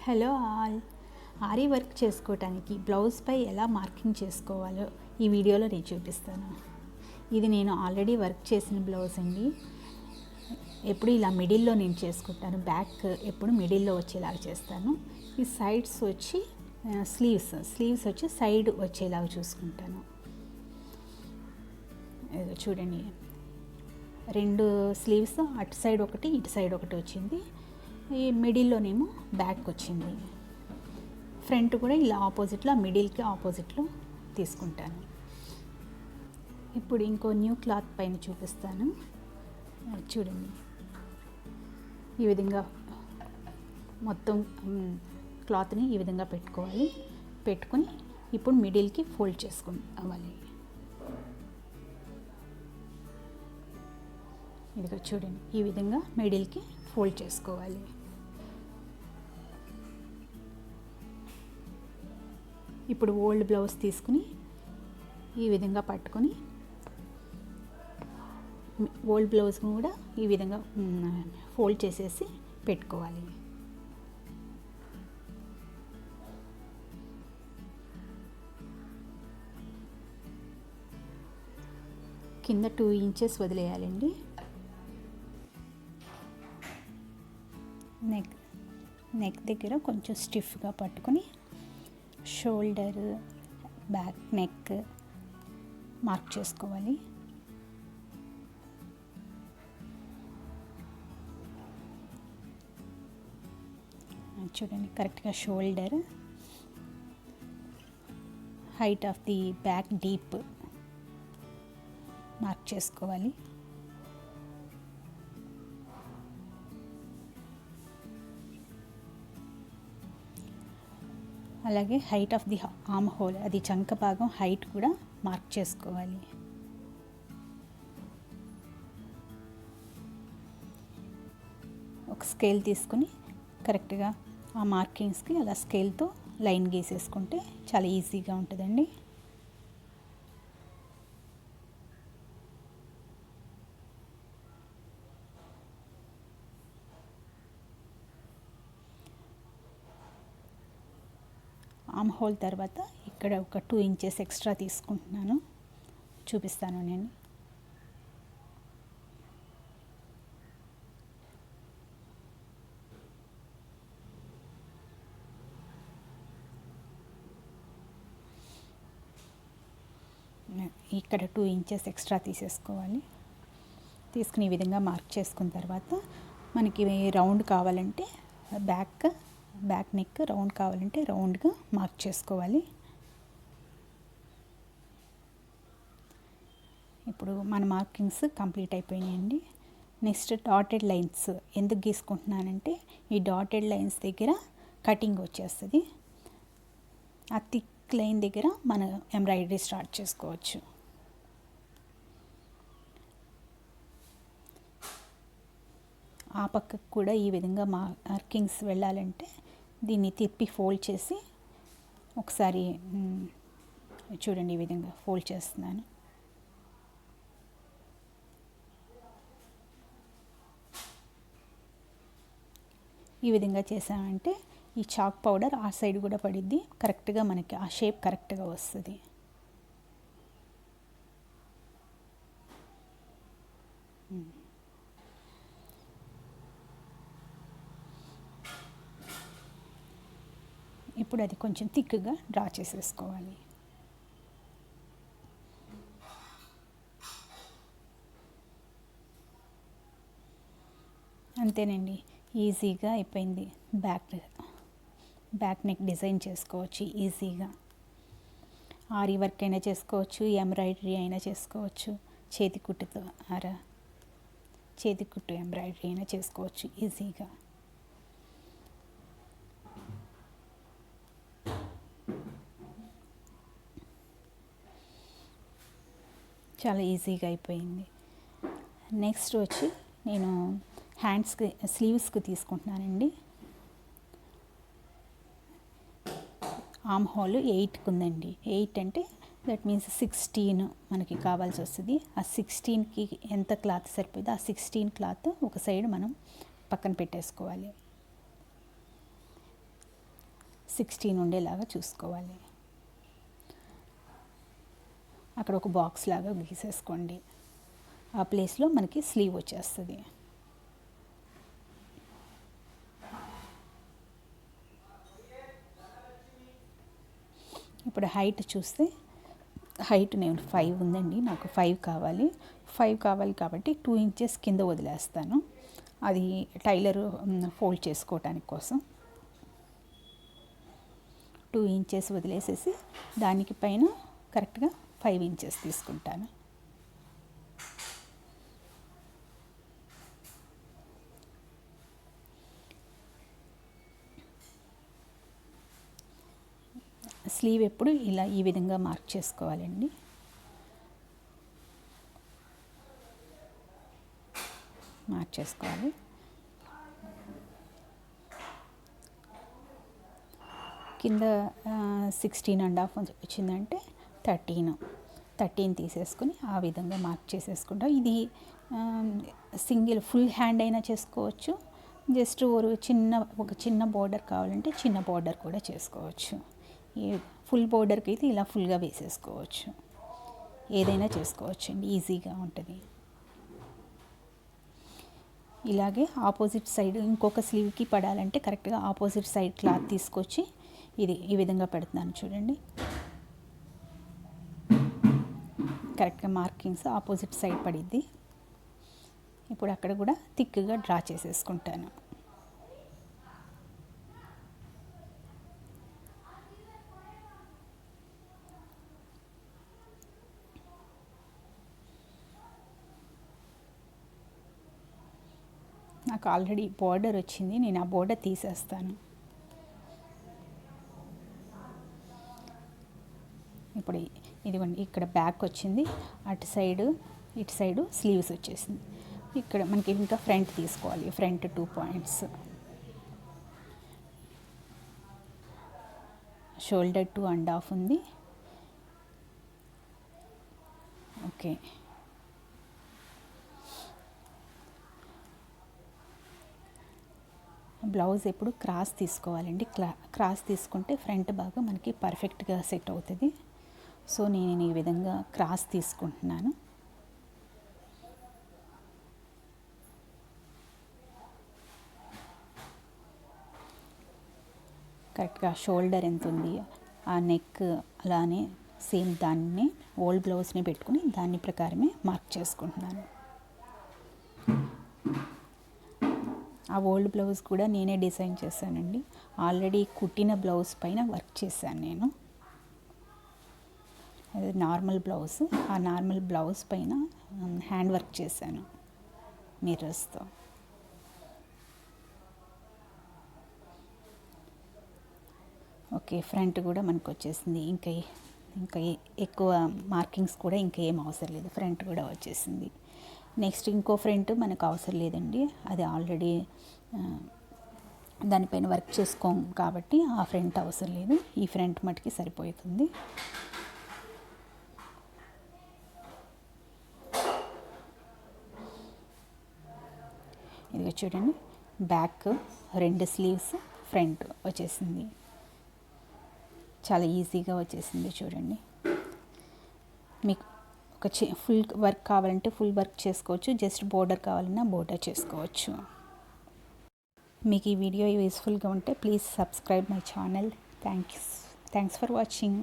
Hello all. Ary work చేసుకోవటానికి blouse పై ఎలా marking చేసుకోవాలో ఈ వీడియోలో నేను చూపిస్తాను. ఇది నేను ఆల్రెడీ వర్క్ చేసిన బ్లౌజ్ అండి. ఎప్పుడు ఇలా మిడిల్లో నేను చేసుకుంటాను. బ్యాక్ ఎప్పుడు మిడిల్లో వచ్చేలాగా చేస్తాను. ఈ సైడ్స్ వచ్చి స్లీవ్స్ వచ్చి సైడ్ వచ్చేలాగా చూసుకుంటాను. చూడండి, 2 స్లీవ్స్ అటు సైడ్ ఒకటి ఇటు సైడ్ ఒకటి వచ్చింది. ఈ మిడిల్లోనేమో బ్యాక్ వచ్చింది. ఫ్రంట్ కూడా ఇలా ఆపోజిట్లో మిడిల్కి ఆపోజిట్లో తీసుకుంటాను. ఇప్పుడు ఇంకో న్యూ క్లాత్ పైన చూపిస్తాను. చూడండి, ఈ విధంగా మొత్తం క్లాత్ని ఈ విధంగా పెట్టుకోవాలి. పెట్టుకొని ఇప్పుడు మిడిల్కి ఫోల్డ్ చేసుకోవాలి. ఇదిగో చూడండి, ఈ విధంగా మిడిల్కి ఫోల్డ్ చేసుకోవాలి. ఇప్పుడు ఓల్డ్ బ్లౌజ్ తీసుకుని ఈ విధంగా పట్టుకొని ఓల్డ్ బ్లౌజ్ కూడా ఈ విధంగా ఫోల్డ్ చేసేసి పెట్టుకోవాలి. కింద 2 ఇంచెస్ వదిలేయాలండి. నెక్ దగ్గర కొంచెం స్టిఫ్గా పట్టుకొని షోల్డర్, బ్యాక్ నెక్ మార్క్ చేసుకోవాలి. చూడండి, కరెక్ట్గా shoulder, height of the back deep mark చేసుకోవాలి. అలాగే height of the arm whole, అది చంక భాగం హైట్ కూడా మార్క్ చేసుకోవాలి. ఒక స్కేల్ తీసుకొని కరెక్ట్గా ఆ మార్కింగ్స్కి అలా స్కేల్తో లైన్ గీసేసుకుంటే చాలా ఈజీగా ఉంటుందండి. ఆర్మ్ హోల్ తర్వాత ఇక్కడ ఒక 2 ఇంచెస్ ఎక్స్ట్రా తీసుకుంటున్నాను, చూపిస్తాను నేను. ఇక్కడ 2 ఇంచెస్ ఎక్స్ట్రా తీసేసుకోవాలి. తీసుకుని ఈ విధంగా మార్క్ చేసుకున్న తర్వాత మనకి రౌండ్ కావాలంటే బ్యాక్ నెక్ రౌండ్ కావాలంటే రౌండ్గా మార్క్ చేసుకోవాలి. ఇప్పుడు మన మార్కింగ్స్ కంప్లీట్ అయిపోయినాయండి. నెక్స్ట్ డాటెడ్ లైన్స్ ఎందుకు గీసుకుంటున్నానంటే ఈ డాటెడ్ లైన్స్ దగ్గర కటింగ్ వచ్చేస్తుంది. ఆ థిక్ లైన్ దగ్గర మన ఎంబ్రాయిడరీ స్టార్ట్ చేసుకోవచ్చు. ఆ పక్కకు కూడా ఈ విధంగా మార్కింగ్స్ వెళ్ళాలంటే దీన్ని తిప్పి ఫోల్డ్ చేసి ఒకసారి చూడండి, ఈ విధంగా ఫోల్డ్ చేస్తున్నాను. ఈ విధంగా చేసామంటే ఈ చాక్ పౌడర్ ఆ సైడ్ కూడా పడిద్ది, కరెక్ట్గా మనకి ఆ షేప్ కరెక్ట్గా వస్తుంది. ఇప్పుడు అది కొంచెం థిక్గా డ్రా చేసేసుకోవాలి. అంతేనండి, ఈజీగా అయిపోయింది. బ్యాక్ నెక్ డిజైన్ చేసుకోవచ్చు ఈజీగా. ఆరీ వర్క్ అయినా చేసుకోవచ్చు, ఎంబ్రాయిడరీ అయినా చేసుకోవచ్చు, చేతి కుట్టు ఎంబ్రాయిడరీ అయినా చేసుకోవచ్చు ఈజీగా. చాలా ఈజీగా అయిపోయింది. నెక్స్ట్ వచ్చి నేను హ్యాండ్స్కి స్లీవ్స్కి తీసుకుంటున్నానండి. ఆర్మ్ హోల్ 8కి ఉందండి. 8 అంటే దట్ మీన్స్ 16 మనకి కావాల్సి వస్తుంది. ఆ 16కి ఎంత క్లాత్ సరిపోతుందో ఆ 16 క్లాత్ ఒక సైడ్ మనం పక్కన పెట్టేసుకోవాలి. 16 ఉండేలాగా చూసుకోవాలి. అక్కడ ఒక బాక్స్ లాగా గీసేసుకోండి. ఆ ప్లేస్లో మనకి స్లీవ్ వచ్చేస్తుంది. ఇప్పుడు హైట్ చూస్తే హైట్ నేను 5 ఉందండి, నాకు 5 కావాలి. 5 కావాలి కాబట్టి 2 ఇంచెస్ కింద వదిలేస్తాను. అది టైలర్ ఫోల్డ్ చేసుకోవటానికి కోసం 2 ఇంచెస్ వదిలేసేసి దానికి పైన కరెక్ట్గా 5 ఇంచెస్ తీసుకుంటాను. స్లీవ్ ఎప్పుడు ఇలా ఈ విధంగా మార్క్ చేసుకోవాలండి. మార్క్ చేసుకోవాలి. కింద 16.5 వచ్చిందంటే 13 తీసేసుకొని ఆ విధంగా మార్క్ చేసేసుకుంటాం. ఇది సింగిల్ ఫుల్ హ్యాండ్ అయినా చేసుకోవచ్చు. జస్ట్ ఒక చిన్న బోర్డర్ కావాలంటే చిన్న బోర్డర్ కూడా చేసుకోవచ్చు. ఈ ఫుల్ బోర్డర్కి అయితే ఇలా ఫుల్గా వేసేసుకోవచ్చు. ఏదైనా చేసుకోవచ్చు అండి, ఈజీగా ఉంటుంది. ఇలాగే ఆపోజిట్ సైడ్ ఇంకొక స్లీవ్కి పడాలంటే కరెక్ట్గా ఆపోజిట్ సైడ్ క్లాత్ తీసుకొచ్చి ఈ విధంగా పెడుతున్నాను చూడండి. కరెక్ట్గా మార్కింగ్స్ ఆపోజిట్ సైడ్ పడిద్ది. ఇప్పుడు అక్కడ కూడా థిక్గా డ్రా చేసేసుకుంటాను. నాకు ఆల్రెడీ బోర్డర్ వచ్చింది, నేను ఆ బోర్డర్ తీసేస్తాను. ఇప్పుడు ఇదిగోండి, ఇక్కడ బ్యాక్ వచ్చింది, ఇటు సైడు స్లీవ్స్ వచ్చేసింది. ఇక్కడ మనకి ఇంకా ఫ్రంట్ తీసుకోవాలి. ఫ్రంట్ 2 పాయింట్స్, షోల్డర్ 2.5 ఉంది. ఓకే, బ్లౌజ్ ఎప్పుడు క్రాస్ తీసుకోవాలండి. క్రాస్ తీసుకుంటే ఫ్రంట్ బాగా మనకి పర్ఫెక్ట్గా సెట్ అవుతుంది. సో నేను ఈ విధంగా క్రాస్ తీసుకుంటున్నాను. కరెక్ట్గా షోల్డర్ ఎంత ఉంది, ఆ నెక్ అలానే సేమ్ దాన్ని ఓల్డ్ బ్లౌజ్ని పెట్టుకుని దాని ప్రకారమే మార్క్ చేసుకుంటున్నాను. ఆ ఓల్డ్ బ్లౌజ్ కూడా నేనే డిజైన్ చేశానండి. ఆల్రెడీ కుట్టిన బ్లౌజ్ పైన వర్క్ చేశాను నేను. అది నార్మల్ బ్లౌజ్, ఆ నార్మల్ బ్లౌజ్ పైన హ్యాండ్ వర్క్ చేశాను మిర్రర్స్తో. ఓకే, ఫ్రంట్ కూడా మనకు వచ్చేసింది. ఇంకా ఎక్కువ మార్కింగ్స్ కూడా ఇంకా ఏం అవసరం లేదు, ఫ్రంట్ కూడా వచ్చేసింది. నెక్స్ట్ ఇంకో ఫ్రంట్ మనకు అవసరం లేదండి, అది ఆల్రెడీ దానిపైన వర్క్ చేసుకోం కాబట్టి ఆ ఫ్రంట్ అవసరం లేదు. ఈ ఫ్రంట్ మటుకి సరిపోతుంది. ఇది చూడండి, బ్యాక్ 2 స్లీవ్స్, ఫ్రంట్ వచ్చేసింది. చాలా ఈజీగా వచ్చేసింది చూడండి. మీకు ఒక ఫుల్ వర్క్ కావాలంటే ఫుల్ వర్క్ చేసుకోవచ్చు, జస్ట్ బోర్డర్ కావాలన్నా బోర్డర్ చేసుకోవచ్చు. మీకు ఈ వీడియో యూస్ఫుల్గా ఉంటే please subscribe my channel. Thanks for watching.